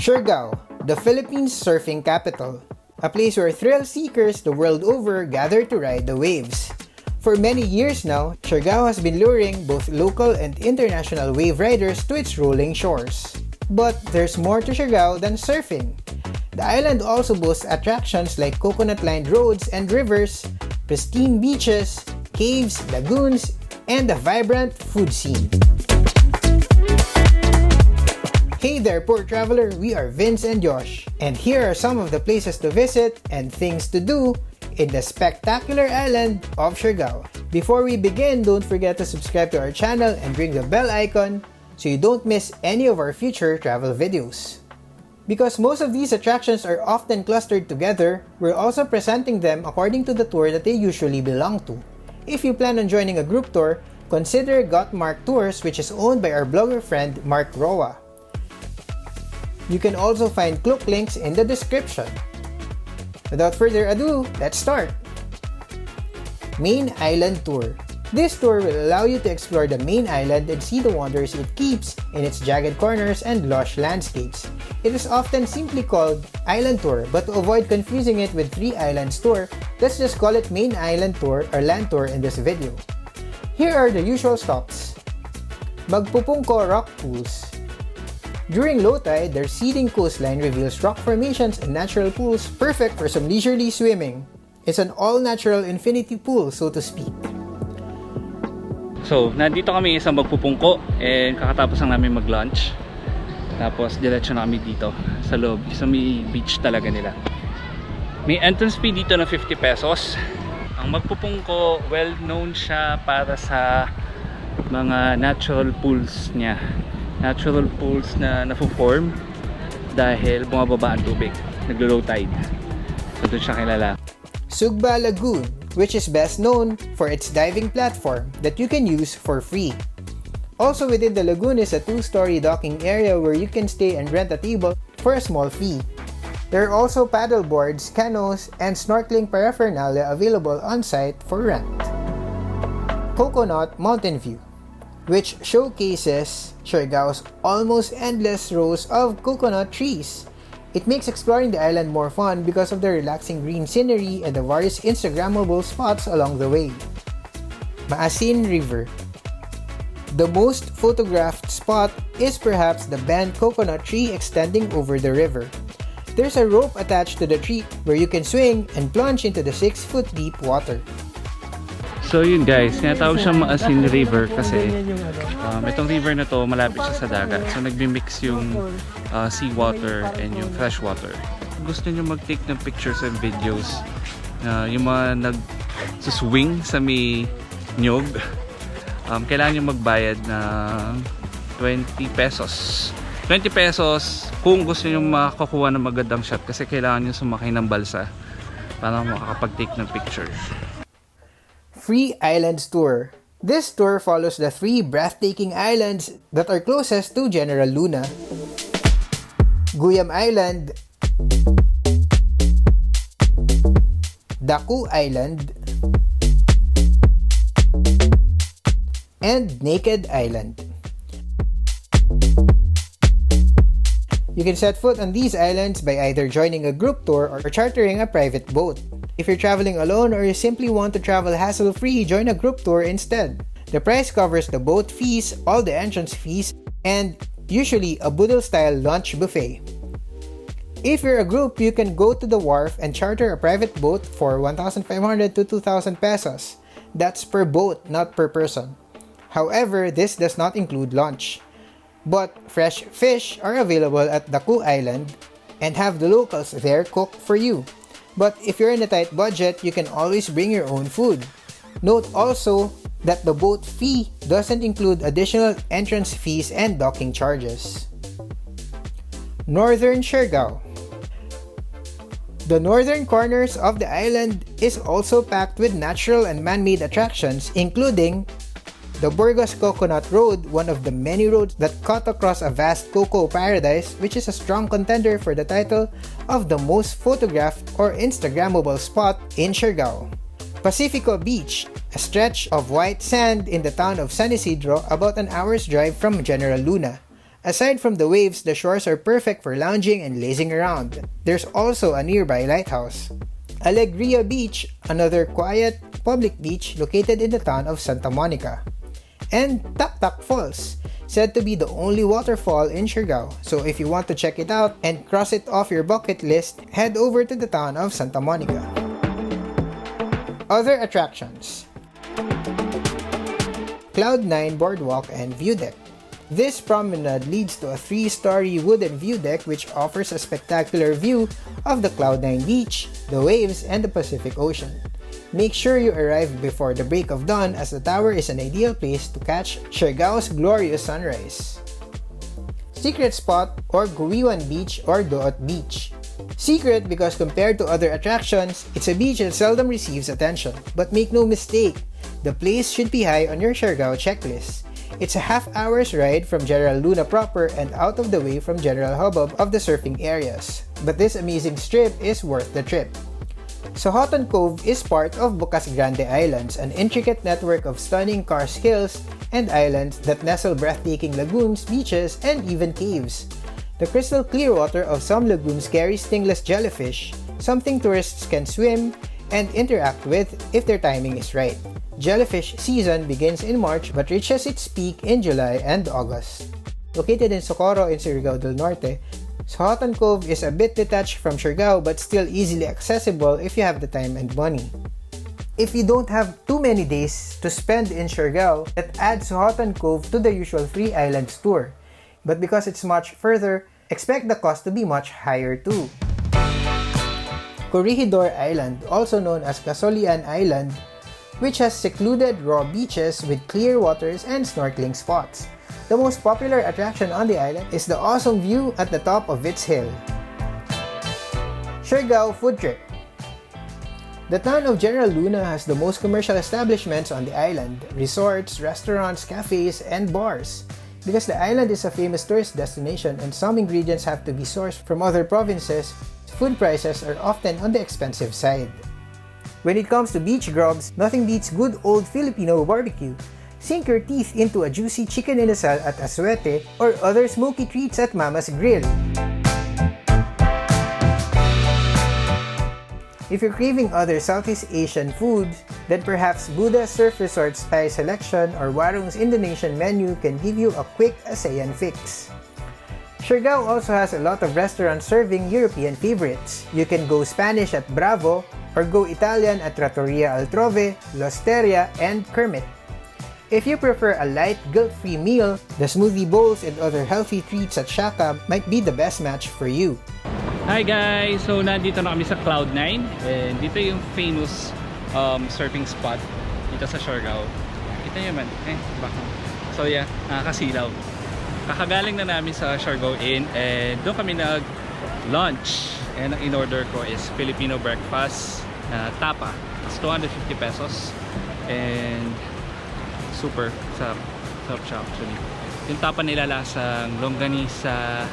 Siargao, the Philippines surfing capital. A place where thrill seekers the world over gather to ride the waves. For many years now, Siargao has been luring both local and international wave riders to its rolling shores. But there's more to Siargao than surfing. The island also boasts attractions like coconut-lined roads and rivers, pristine beaches, caves, lagoons, and a vibrant food scene. Hey there, poor traveler, we are Vince and Josh, and here are some of the places to visit and things to do in the spectacular island of Siargao. Before we begin, don't forget to subscribe to our channel and ring the bell icon so you don't miss any of our future travel videos. Because most of these attractions are often clustered together, we're also presenting them according to the tour that they usually belong to. If you plan on joining a group tour, consider Got Mark Tours, which is owned by our blogger friend Mark Roa. You can also find Klook links in the description. Without further ado, let's start! Main Island Tour. This tour will allow you to explore the main island and see the wonders it keeps in its jagged corners and lush landscapes. It is often simply called Island Tour, but to avoid confusing it with Three Islands Tour, let's just call it Main Island Tour or Land Tour in this video. Here are the usual stops. Magpupungko Rock Pools. During low tide, their seething coastline reveals rock formations and natural pools perfect for some leisurely swimming. It's an all-natural infinity pool, so to speak. So, nandito kami sa Magpupungko and kakatapos lang namin mag-lunch. Tapos, diretso na kami dito sa loob. Sa may beach talaga nila. May entrance fee dito na 50 pesos. Ang Magpupungko, well-known siya para sa mga natural pools niya. Natural pools na na-form dahil bumababa ang tubig, naglo-low tide. So doon siya kilala. Sugba Lagoon, which is best known for its diving platform that you can use for free. Also within the lagoon is a 2-story docking area where you can stay and rent a table for a small fee. There are also paddle boards, canoes, and snorkeling paraphernalia available on site for rent. Coconut Mountain View, which showcases Siargao's almost endless rows of coconut trees. It makes exploring the island more fun because of the relaxing green scenery and the various Instagrammable spots along the way. Maasin River. The most photographed spot is perhaps the bent coconut tree extending over the river. There's a rope attached to the tree where you can swing and plunge into the 6-foot deep water. So yun guys, tinatawag siyang Maasin River kasi itong river na to malapit siya sa dagat. So nagbi-mix yung seawater and yung fresh water. Kung gusto nyo mag-take ng pictures and videos, yung mga nag-swing sa may nyog, kailangan nyo magbayad ng 20 pesos. 20 pesos kung gusto nyo makakuha ng magandang shot kasi kailangan nyo sumakay ng balsa para makakapag-take ng pictures. Free Islands Tour. This tour follows the 3 breathtaking islands that are closest to General Luna. Guyam Island, Daku Island, and Naked Island. You can set foot on these islands by either joining a group tour or chartering a private boat. If you're traveling alone or you simply want to travel hassle-free, join a group tour instead. The price covers the boat fees, all the entrance fees, and usually a budol-style lunch buffet. If you're a group, you can go to the wharf and charter a private boat for 1,500 to 2,000 pesos. That's per boat, not per person. However, this does not include lunch. But fresh fish are available at Daku Island and have the locals there cook for you. But if you're in a tight budget, you can always bring your own food. Note also that the boat fee doesn't include additional entrance fees and docking charges. Northern Siargao. The northern corners of the island is also packed with natural and man-made attractions, including the Burgos Coconut Road, one of the many roads that cut across a vast cocoa paradise, which is a strong contender for the title of the most photographed or Instagrammable spot in Siargao. Pacifico Beach, a stretch of white sand in the town of San Isidro, about an hour's drive from General Luna. Aside from the waves, the shores are perfect for lounging and lazing around. There's also a nearby lighthouse. Alegria Beach, another quiet, public beach located in the town of Santa Monica. And Taktak Falls, said to be the only waterfall in Siargao. So if you want to check it out and cross it off your bucket list, head over to the town of Santa Monica. Other attractions: Cloud9 Boardwalk and View Deck. This promenade leads to a 3-story wooden view deck which offers a spectacular view of the Cloud9 Beach, the waves, and the Pacific Ocean. Make sure you arrive before the break of dawn as the tower is an ideal place to catch Siargao's glorious sunrise. Secret Spot or Guiwan Beach or Doot Beach. Secret because compared to other attractions, it's a beach that seldom receives attention. But make no mistake, the place should be high on your Siargao checklist. It's a half-hour's ride from General Luna proper and out of the way from general hubbub of the surfing areas. But this amazing strip is worth the trip. Sohoton Cove is part of Bocas Grande Islands, an intricate network of stunning karst hills and islands that nestle breathtaking lagoons, beaches, and even caves. The crystal clear water of some lagoons carries stingless jellyfish, something tourists can swim and interact with if their timing is right. Jellyfish season begins in March but reaches its peak in July and August. Located in Socorro in Surigao del Norte, Sohoton Cove is a bit detached from Siargao but still easily accessible if you have the time and money. If you don't have too many days to spend in Siargao, that adds Sohoton Cove to the usual 3 islands tour. But because it's much further, expect the cost to be much higher too. Corregidor Island, also known as Casolian Island, which has secluded raw beaches with clear waters and snorkeling spots. The most popular attraction on the island is the awesome view at the top of its hill. Siargao Food Trip. The town of General Luna has the most commercial establishments on the island: resorts, restaurants, cafes, and bars. Because the island is a famous tourist destination and some ingredients have to be sourced from other provinces, food prices are often on the expensive side. When it comes to beach grubs, nothing beats good old Filipino barbecue. Sink your teeth into a juicy chicken inasal at Asuete or other smoky treats at Mama's Grill. If you're craving other Southeast Asian foods, then perhaps Buddha Surf Resort's Thai selection or Warung's Indonesian menu can give you a quick ASEAN fix. Siargao also has a lot of restaurants serving European favorites. You can go Spanish at Bravo or go Italian at Trattoria Altrove, L'Osteria, and Kermit. If you prefer a light, guilt-free meal, the smoothie bowls and other healthy treats at Shaka might be the best match for you. Hi guys! So nandito na kami sa Cloud9 and dito yung famous surfing spot dito sa Siargao. Kita nyo man, baka. So yeah, nakakasilaw. Kakagaling na namin sa Siargao Inn and doon kami nag-lunch. And ang in-order ko is Filipino breakfast na tapa. It's 250 pesos and super sarap siya actually. Yung tapa nila lasang longganisa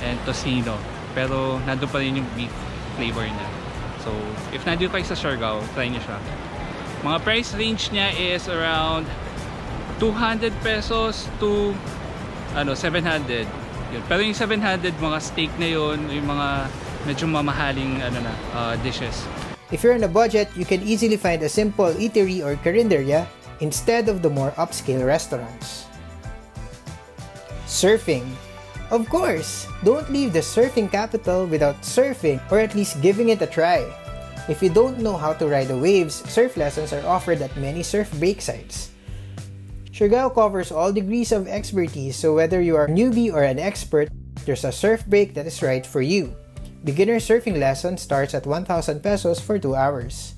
and tocino, pero nandun pa rin yung beef flavor niya. So if nandun kayo sa Siargao, try nyo siya. Mga price range niya is around 200 pesos to 700 yun. Pero yung 700 mga steak na yun, yung mga medyo mamahaling dishes. If you're on a budget, you can easily find a simple eatery or carinderia instead of the more upscale restaurants. Surfing. Of course, don't leave the surfing capital without surfing or at least giving it a try. If you don't know how to ride the waves, surf lessons are offered at many surf break sites. Siargao covers all degrees of expertise, so whether you are a newbie or an expert, there's a surf break that is right for you. Beginner surfing lesson starts at 1,000 pesos for 2 hours.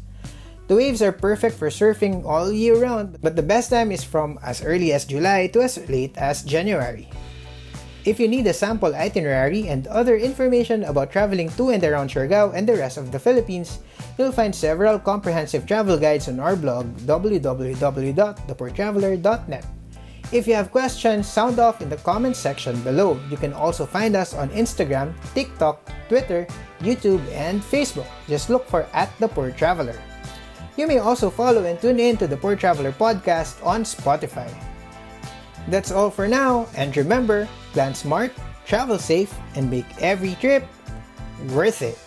The waves are perfect for surfing all year round, but the best time is from as early as July to as late as January. If you need a sample itinerary and other information about traveling to and around Siargao and the rest of the Philippines, you'll find several comprehensive travel guides on our blog, www.thepoortraveler.net. If you have questions, sound off in the comments section below. You can also find us on Instagram, TikTok, Twitter, YouTube, and Facebook. Just look for @thepoortraveler. You may also follow and tune in to the Poor Traveler podcast on Spotify. That's all for now, and remember, Plan smart, travel safe, and make every trip worth it.